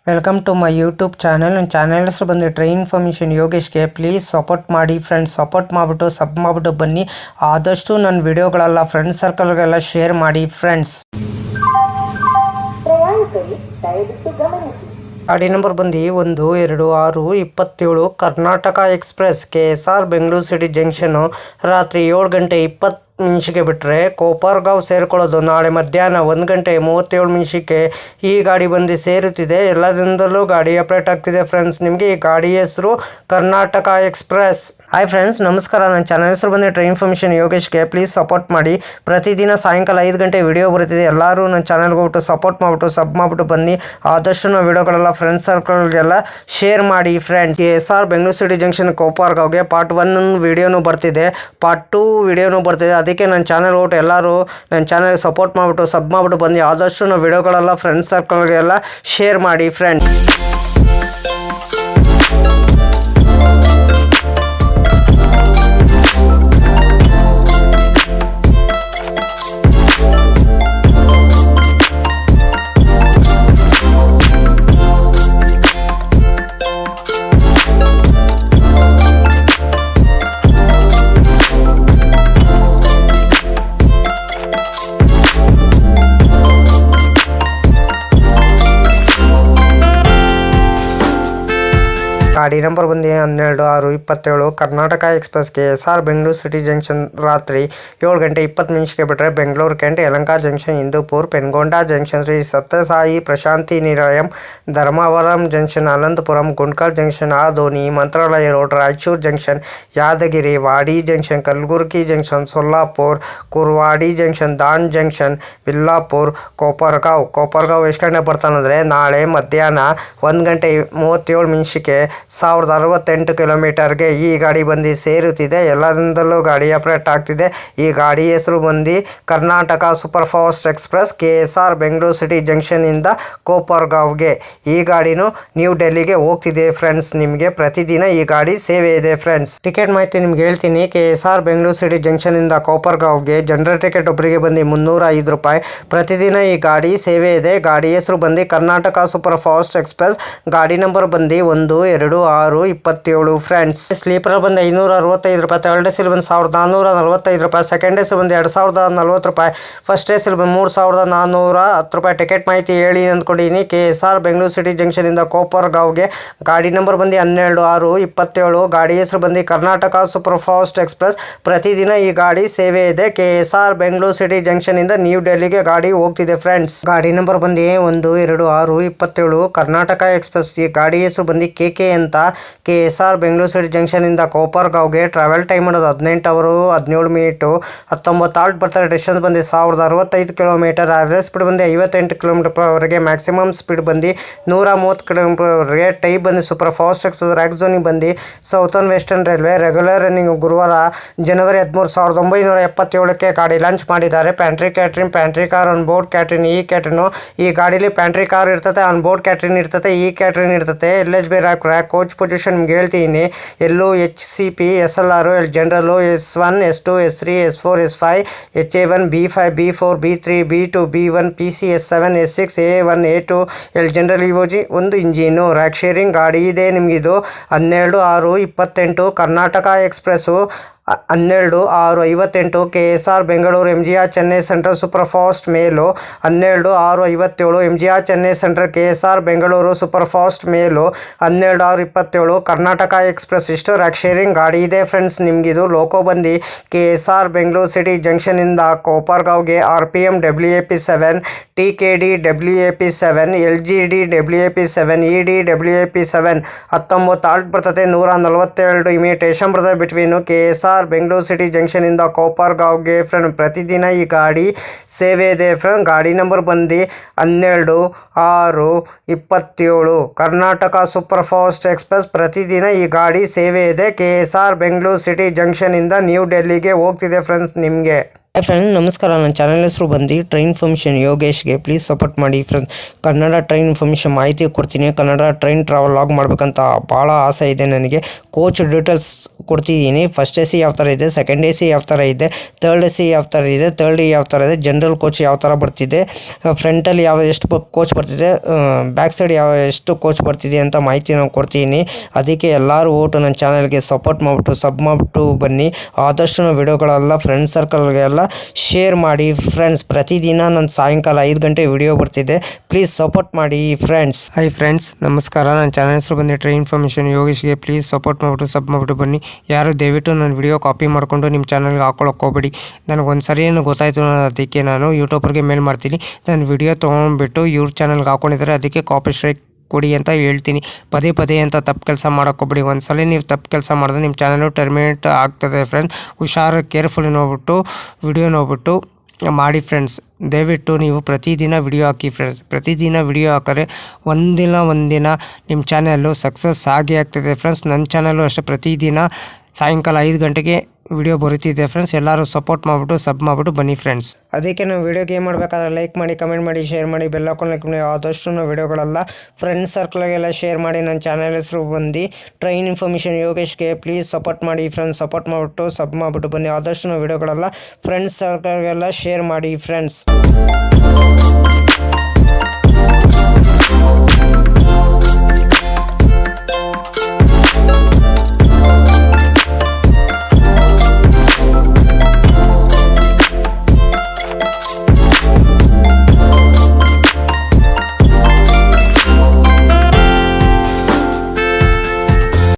Welcome to my YouTube channel. ನನ್ನ channel ಹೆಸರು ಬಂದು ಟ್ರೈನ್ ಇನ್ಫಾರ್ಮೇಷನ್ ಯೋಗೇಶ್ಗೆ. ಪ್ಲೀಸ್ ಸಪೋರ್ಟ್ ಮಾಡಿ ಫ್ರೆಂಡ್ಸ್. ಸಪೋರ್ಟ್ ಮಾಡಿಬಿಟ್ಟು ಸಬ್ ಮಾಡಿಬಿಟ್ಟು ಬನ್ನಿ. ಆದಷ್ಟು ನನ್ನ ವಿಡಿಯೋಗಳೆಲ್ಲ ಫ್ರೆಂಡ್ಸ್ ಸರ್ಕಲ್ಗೆಲ್ಲ ಶೇರ್ ಮಾಡಿ ಫ್ರೆಂಡ್ಸ್. ಗಾಡಿ ನಂಬರ್ ಬಂದು 122627 Karnataka express KSR Bengaluru city junction ರಾತ್ರಿ 7 ಗಂಟೆ 20 ನಿಮಿಷಕ್ಕೆ ಬಿಟ್ಟರೆ ಕೋಪರ್ಗಾಂವ್ ಸೇರಿಕೊಳ್ಳೋದು ನಾಳೆ ಮಧ್ಯಾಹ್ನ 1 ಗಂಟೆ 37 ನಿಮಿಷಕ್ಕೆ ಈ ಗಾಡಿ ಬಂದು ಸೇರುತ್ತಿದೆ. ಎಲ್ಲರಿಂದಲೂ ಗಾಡಿ ಅಪ್ಡೇಟ್ ಆಗ್ತಿದೆ ಫ್ರೆಂಡ್ಸ್. ನಿಮಗೆ ಈ ಗಾಡಿ ಹೆಸರು ಕರ್ನಾಟಕ ಎಕ್ಸ್ಪ್ರೆಸ್. ಹಾಯ್ ಫ್ರೆಂಡ್ಸ್, ನಮಸ್ಕಾರ. ನನ್ನ ಚಾನಲ್ ಹೆಸರು ಬಂದು ಟ್ರೈನ್ ಇನ್ಫಾರ್ಮೇಷನ್ ಯೋಗೇಶ್ಗೆ. ಪ್ಲೀಸ್ ಸಪೋರ್ಟ್ ಮಾಡಿ. ಪ್ರತಿದಿನ ಸಾಯಂಕಾಲ 5 ಗಂಟೆ ವಿಡಿಯೋ ಬರುತ್ತಿದೆ. ಎಲ್ಲರೂ ನನ್ನ ಚಾನಲ್ಗೆ ಹೋಗ್ಬಿಟ್ಟು ಸಪೋರ್ಟ್ ಮಾಡಿಬಿಟ್ಟು ಸಬ್ ಮಾಡಿಬಿಟ್ಟು ಬನ್ನಿ. ಆದಷ್ಟು ನಾವು ವಿಡಿಯೋಗಳೆಲ್ಲ ಫ್ರೆಂಡ್ಸ್ ಸರ್ಕಲ್ಗೆಲ್ಲ ಶೇರ್ ಮಾಡಿ friends. KSR Bengaluru city junction ಕೋಪರ್ಗಾಂವ್ಗೆ ಪಾರ್ಟ್ 1 ವಿಡಿಯೋನು ಬರ್ತಿದೆ, ಪಾರ್ಟ್ 2 ವಿಡಿಯೋನು ಬರ್ತಿದೆ. ಅದಕ್ಕೆ ನನ್ನ ಚಾನಲ್ ಹೋಗ್ಬಿಟ್ಟು ಎಲ್ಲರೂ ನನ್ನ ಚಾನಲ್ಗೆ ಸಪೋರ್ಟ್ ಮಾಡಿಬಿಟ್ಟು ಸಬ್ ಮಾಡಿಬಿಟ್ಟು ಬನ್ನಿ. ಆದಷ್ಟು ನಾವು ವಿಡಿಯೋಗಳೆಲ್ಲ ಫ್ರೆಂಡ್ಸ್ ಸರ್ಕಲ್ಗೆಲ್ಲ ಶೇರ್ ಮಾಡಿ ಫ್ರೆಂಡ್ಸ್. ಗಾಡಿ ನಂಬರ್ ಬಂದು 12/6/27 Karnataka express KSR Bengaluru city junction ರಾತ್ರಿ 7 ಗಂಟೆ 20 ನಿಮಿಷಕ್ಕೆ ಬಿಟ್ಟರೆ Bengaluru Kent Yelahanka junction Hindupur Penukonda junction Shri Sathya Sai ಪ್ರಶಾಂತಿ ನಿಲಯಂ ಧರ್ಮವರಂ ಜಂಕ್ಷನ್ ಅನಂತಪುರಂ ಗುಂಡ್ಕಲ್ ಜಂಕ್ಷನ್ ಆದೋನಿ ಮಂತ್ರಾಲಯ ರೋಡ್ ರಾಯಚೂರು ಜಂಕ್ಷನ್ ಯಾದಗಿರಿ ವಾಡಿ junction Kalaburagi junction Solapur ಕುರ್ವಾಡಿ junction than junction ಬಿಲ್ಲಾಪುರ್ ಕೋಪರ್ಗಾಂವ್ ಎಷ್ಟು ಗಂಟೆ ಬರ್ತಾನಂದರೆ ನಾಳೆ ಮಧ್ಯಾಹ್ನ 1 ಗಂಟೆ 37 ನಿಮಿಷಕ್ಕೆ 1068 ಕಿಲೋಮೀಟರ್ಗೆ ಈ ಗಾಡಿ ಬಂದು ಸೇರುತ್ತಿದೆ. ಎಲ್ಲರಿಂದಲೂ ಗಾಡಿ ಅಪ್ಡೇಟ್ ಆಗ್ತಿದೆ. ಈ ಗಾಡಿ ಹೆಸರು ಬಂದು Karnataka super fast express KSR Bengaluru city ಜಂಕ್ಷನಿಂದ ಕೋಪರ್ಗಾಂವ್ಗೆ ಈ ಗಾಡಿನೂ ನ್ಯೂ ಡೆಲ್ಲಿಗೆ ಹೋಗ್ತಿದೆ ಫ್ರೆಂಡ್ಸ್. ನಿಮಗೆ ಪ್ರತಿದಿನ ಈ ಗಾಡಿ ಸೇವೆ ಇದೆ ಫ್ರೆಂಡ್ಸ್. ಟಿಕೆಟ್ ಮಾಹಿತಿ ನಿಮ್ಗೆ ಹೇಳ್ತೀನಿ. KSR ಬೆಂಗಳೂರು ಸಿಟಿ ಜಂಕ್ಷನಿಂದ ಕೋಪರ್ಗಾಂವ್ಗೆ ಜನರಲ್ ಟಿಕೆಟ್ ಒಬ್ಬರಿಗೆ ಬಂದು 305 ರೂಪಾಯಿ. ಪ್ರತಿದಿನ ಈ ಗಾಡಿ ಸೇವೆ ಇದೆ. ಗಾಡಿ ಹೆಸರು ಬಂದು ಕರ್ನಾಟಕ ಸೂಪರ್ ಫಾಸ್ಟ್ ಎಕ್ಸ್ಪ್ರೆಸ್. ಗಾಡಿ ನಂಬರ್ ಬಂದು 122627 ಫ್ರೆಂಡ್ಸ್. ಸ್ಲೀಪರ್ ಬಂದು 565 ರೂಪಾಯಿ. ಥರ್ಡ್ ಎಸ್ ಬಂದು 1445 ರೂಪಾಯಿ. ಸೆಕೆಂಡ್ ಎಸ್ ಬಂದು 2040 ರೂಪಾಯಿ. ಫಸ್ಟ್ ಎಸ್ ಬಂದು 3410 ರೂಪಾಯಿ. ಟಿಕೆಟ್ ಮಾಹಿತಿ ಹೇಳಿ ಅಂದ್ಕೊಂಡಿದ್ದೀನಿ. KSR ಬೆಂಗಳೂರು ಸಿಟಿ ಜಂಕ್ಷನಿಂದ ಕೋಪರ್ಗಾಂವ್ಗೆ ಗಾಡಿ ನಂಬರ್ ಬಂದು 12/6/27. ಗಾಡಿ ಹೆಸರು ಬಂದು ಕರ್ನಾಟಕ ಸೂಪರ್ ಫಾಸ್ಟ್ ಎಕ್ಸ್ಪ್ರೆಸ್. ಪ್ರತಿದಿನ ಈ ಗಾಡಿ ಸೇವೆ ಇದೆ. KSR ಬೆಂಗಳೂರು ಸಿಟಿ ಜಂಕ್ಷನಿಂದ ನ್ಯೂ ಡೆಲ್ಲಿಗೆ ಗಾಡಿ ಹೋಗ್ತಿದೆ ಫ್ರೆಂಡ್ಸ್. ಗಾಡಿ ನಂಬರ್ ಬಂದು 12/6/27 ಕರ್ನಾಟಕ ಎಕ್ಸ್ಪ್ರೆಸ್. ಈ ಗಾಡಿ ಹೆಸರು ಬಂದು KK ಅಂತ. KSR ಬೆಂಗಳೂರು ಸಿಟಿ ಜಂಕ್ಷನಿಂದ ಕೋಪರ್ಗಾಂವ್ಗೆ ಟ್ರಾವೆಲ್ ಟೈಮ್ ಮಾಡೋದು 18 ಅವರು 17 ಮಿನಿಟು 19 ಆಲ್ಟ್ ಬರ್ತಾರೆ. ಡಿಸ್ಟೆನ್ಸ್ ಬಂದು 1065 ಕಿಲೋಮೀಟರ್. ಆವ್ರೇಜ್ ಸ್ಪೀಡ್ ಬಂದು 58 ಕಿಲೋಮೀಟರ್ವರೆಗೆ. ಮ್ಯಾಕ್ಸಿಮಮ್ ಸ್ಪೀಡ್ ಬಂದು 130 ಕಿಲೋಮೀಟರ್ವರೆಗೆ. ಟೈಪ್ ಬಂದು ಸೂಪರ್ ಫಾಸ್ಟ್ ಎಕ್ಸ್ಪ್ರೆಸ್. ರ್ಯಾಕ್ ಝೋನಿಗೆ ಬಂದು southern western railway. Regular running ಗುರುವಾರ ಜನವರಿ 13, 1977ಕ್ಕೆ ಗಾಡಿ ಲಾಂಚ್ ಮಾಡಿದ್ದಾರೆ. Pantry car on board catering. ಈ ಕ್ಯಾಟ್ರಿನು ಈ ಗಾಡೀಲಿ ಪ್ಯಾಂಟ್ರಿ ಕಾರ್ ಇರ್ತದೆ, ಆನ್ ಬೋರ್ಡ್ ಕ್ಯಾಟ್ರಿನ್ ಇರ್ತದೆ, ಈ ಕ್ಯಾಟ್ರಿನ್ ಇರ್ತದೆ. LHB ರ್ಯಾಕ್ ಕೋಚ್ ಪೊಸಿಷನ್ ನಿಮ್ಗೆ ಹೇಳ್ತೀನಿ. ಎಲ್ಲು HCP SLR ಜನರಲ್ಲು S1 S2 S3 S4 S5 HA1 B5 B4 B3 B2 B1 PC S7 S6 A1 A2 general EOG. ಒಂದು ಇಂಜಿನು. ರ್ಯಾಕ್ ಶೇರಿಂಗ್ ಗಾಡಿ ಇದೆ ನಿಮಗಿದು. 12/6/28 Karnataka express. 12/6/58 KSR Bengaluru MGR Chennai central super fast mail. 12/6/57 MGR Chennai central KSR Bengaluru super fast mail. 12/6/27 Karnataka express. ಇಷ್ಟು rake sharing ಗಾಡಿ ಇದೆ friends. ನಿಮಗಿದು loco ಬಂದು KSR Bengaluru city ಜಂಕ್ಷನಿಂದ ಕೋಪರ್ಗಾಂವ್ಗೆ RPM WAP7 TKD WAP7 LGD WAP7 ED WAP7 19 halt ಬರ್ತದೆ. 142 ಇಮಿಟೇಷನ್ ಬರ್ತದೆ ಬಿಟ್ವೀನು KSR ಬೆಂಗಳೂರು ಸಿಟಿ ಜಂಕ್ಷನಿಂದ ಕೋಪರ್ಗಾಂವ್ಗೆ ಫ್ರೆಂಡ್. ಪ್ರತಿದಿನ ಈ ಗಾಡಿ ಸೇವೆ ಇದೆ ಫ್ರೆಂಡ್. ಗಾಡಿ ನಂಬರ್ ಬಂದು 12/6/27 ಕರ್ನಾಟಕ ಸೂಪರ್ ಫಾಸ್ಟ್ ಎಕ್ಸ್ಪ್ರೆಸ್. ಪ್ರತಿದಿನ ಈ ಗಾಡಿ ಸೇವೆ ಇದೆ. KSR ಬೆಂಗಳೂರು ಸಿಟಿ ಜಂಕ್ಷನಿಂದ ನ್ಯೂ ಡೆಲ್ಲಿಗೆ ಹೋಗ್ತಿದೆ ಫ್ರೆಂಡ್ಸ್. ನಿಮಗೆ ಫ್ರೆಂಡ್ ನಮಸ್ಕಾರ. ನನ್ನ ಚಾನಲ್ ಹೆಸರು ಬಂದು ಟ್ರೈನ್ ಇನ್ಫಾರ್ಮೇಷನ್ ಯೋಗೇಶ್ಗೆ. ಪ್ಲೀಸ್ ಸಪೋರ್ಟ್ ಮಾಡಿ ಫ್ರೆಂಡ್ಸ್. ಕನ್ನಡ ಟ್ರೈನ್ ಇನ್ಫಾರ್ಮೇಷನ್ ಮಾಹಿತಿ ಕೊಡ್ತೀನಿ. ಕನ್ನಡ ಟ್ರೈನ್ ಟ್ರಾವೆಲ್ ಲಾಗ್ ಮಾಡಬೇಕಂತ ಭಾಳ ಆಸೆ ಇದೆ ನನಗೆ. ಕೋಚ್ ಡೀಟೇಲ್ಸ್ ಕೊಡ್ತಿದ್ದೀನಿ. ಫಸ್ಟ್ ಎ ಸಿ ಯಾವ ಥರ ಇದೆ, ಸೆಕೆಂಡ್ ಎ ಸಿ ಯಾವ ಥರ ಇದೆ, ಥರ್ಡ್ ಎ ಸಿ ಯಾವ ಥರ ಇದೆ, ಥರ್ಡ್ ಎ ಯಾವ ಥರ ಇದೆ, ಜನರಲ್ ಕೋಚ್ ಯಾವ ಥರ ಬರ್ತಿದೆ, ಫ್ರಂಟಲ್ಲಿ ಎಷ್ಟು ಕೋಚ್ ಬರ್ತಿದೆ, ಬ್ಯಾಕ್ ಸೈಡ್ ಎಷ್ಟು ಕೋಚ್ ಬರ್ತಿದೆ ಅಂತ ಮಾಹಿತಿ ನಾವು ಕೊಡ್ತೀನಿ. ಅದಕ್ಕೆ ಎಲ್ಲರೂ ಓಟು ನನ್ನ ಚಾನಲ್ಗೆ ಸಪೋರ್ಟ್ ಮಾಡಿಬಿಟ್ಟು ಸಬ್ ಮಾಡಿಬಿಟ್ಟು ಬನ್ನಿ. ಆದಷ್ಟು ವಿಡಿಯೋಗಳೆಲ್ಲ ಫ್ರೆಂಡ್ ಸರ್ಕಲ್ಗೆಲ್ಲ ಶೇರ್ ಮಾಡಿ ಫ್ರೆಂಡ್ಸ್. ಪ್ರತಿದಿನ ನನ್ನ ಸಾಯಂಕಾಲ 5 ಗಂಟೆ ವಿಡಿಯೋ ಬರ್ತಿದೆ, ಪ್ಲೀಸ್ ಸಪೋರ್ಟ್ ಮಾಡಿ ಫ್ರೆಂಡ್ಸ್. ಹಾಯ್ ಫ್ರೆಂಡ್ಸ್, ನಮಸ್ಕಾರ. ನನ್ನ ಚಾನಲ್ ಹೆಸರು ಬಂದು ಟ್ರೈನ್ ಇನ್ಫಾರ್ಮೇಷನ್ ಯೋಗೇಶ್ಗೆ. ಪ್ಲೀಸ್ ಸಪೋರ್ಟ್ ಮಾಡಿಬಿಟ್ಟು ಸಬ್ ಮಾಡಿಬಿಟ್ಟು ಬನ್ನಿ. ಯಾರು ದಯವಿಟ್ಟು ನನ್ನ ವಿಡಿಯೋ ಕಾಪಿ ಮಾಡಿಕೊಂಡು ನಿಮ್ಮ ಚಾನಲ್ಗೆ ಹಾಕೊಳ್ಳೋಕೆ ಹೋಗಬೇಡಿ. ನನಗೊಂದು ಸರಿ ಏನು ಗೊತ್ತಾಯಿತು, ಅದಕ್ಕೆ ನಾನು ಯೂಟ್ಯೂಬರ್ಗೆ ಮೇಲ್ ಮಾಡ್ತೀನಿ. ನನ್ನ ವಿಡಿಯೋ ತೊಗೊಂಡ್ಬಿಟ್ಟು ಇವ್ರ ಚಾನಲ್ಗೆ ಹಾಕೊಂಡಿದ್ದಾರೆ, ಅದಕ್ಕೆ ಕಾಪಿ ಸ್ಟ್ರೈಕ್ ಕೊಡಿ ಅಂತ ಹೇಳ್ತೀನಿ. ಪದೇ ಪದೇ ಅಂತ ತಪ್ಪು ಕೆಲಸ ಮಾಡೋಕ್ಕೋಗ್ಬೇಡಿ. ಒಂದ್ಸಲ ನೀವು ತಪ್ಪು ಕೆಲಸ ಮಾಡಿದ್ರೆ ನಿಮ್ಮ ಚಾನಲು ಟರ್ಮಿನೇಟ್ ಆಗ್ತದೆ ಫ್ರೆಂಡ್ಸ್. ಹುಷಾರು, ಕೇರ್ಫುಲ್ ನೋಡ್ಬಿಟ್ಟು ವಿಡಿಯೋ ನೋಡ್ಬಿಟ್ಟು ಮಾಡಿ ಫ್ರೆಂಡ್ಸ್. ದಯವಿಟ್ಟು ನೀವು ಪ್ರತಿದಿನ ವಿಡಿಯೋ ಹಾಕಿ ಫ್ರೆಂಡ್ಸ್. ಪ್ರತಿದಿನ ವಿಡಿಯೋ ಹಾಕಿದ್ರೆ ಒಂದಿನ ನಿಮ್ಮ ಚಾನಲ್ಲು ಸಕ್ಸಸ್ ಆಗೇ ಆಗ್ತದೆ ಫ್ರೆಂಡ್ಸ್. ನನ್ನ ಚಾನಲ್ಲು ಅಷ್ಟೇ ಪ್ರತಿದಿನ ಸಾಯಂಕಾಲ 5 ಗಂಟೆಗೆ ವಿಡಿಯೋ ಬರುತ್ತಿದೆ ಫ್ರೆಂಡ್ಸ್. ಎಲ್ಲರೂ ಸಪೋರ್ಟ್ ಮಾಡಿಬಿಟ್ಟು ಸಬ್ ಮಾಡಿಬಿಟ್ಟು ಬನ್ನಿ ಫ್ರೆಂಡ್ಸ್. ಅದಕ್ಕೆ ನಾವು ವಿಡಿಯೋಗೆ ಏನು ಮಾಡಬೇಕಾದ್ರೆ ಲೈಕ್ ಮಾಡಿ, ಕಮೆಂಟ್ ಮಾಡಿ, ಶೇರ್ ಮಾಡಿ, ಬೆಲ್ ಹಾಕೊಂಡು ಲೈಕ್ ಮಾಡಿ. ಆದಷ್ಟು ನಾವು ವಿಡಿಯೋಗಳೆಲ್ಲ ಫ್ರೆಂಡ್ಸ್ ಸರ್ಕಲ್ಗೆಲ್ಲ ಶೇರ್ ಮಾಡಿ. ನನ್ನ ಚಾನಲ್ ಹೆಸರು ಬಂದು ಟ್ರೈನ್ ಇನ್ಫಾರ್ಮೇಷನ್ ಯೋಗೇಶ್ಗೆ. ಪ್ಲೀಸ್ ಸಪೋರ್ಟ್ ಮಾಡಿ ಫ್ರೆಂಡ್ಸ್. ಸಪೋರ್ಟ್ ಮಾಡಿಬಿಟ್ಟು ಸಬ್ ಮಾಡಿಬಿಟ್ಟು ಬನ್ನಿ. ಆದಷ್ಟು ನಾವು ವಿಡಿಯೋಗಳೆಲ್ಲ ಫ್ರೆಂಡ್ಸ್ ಸರ್ಕಲ್ಗೆಲ್ಲ ಶೇರ್ ಮಾಡಿ ಫ್ರೆಂಡ್ಸ್.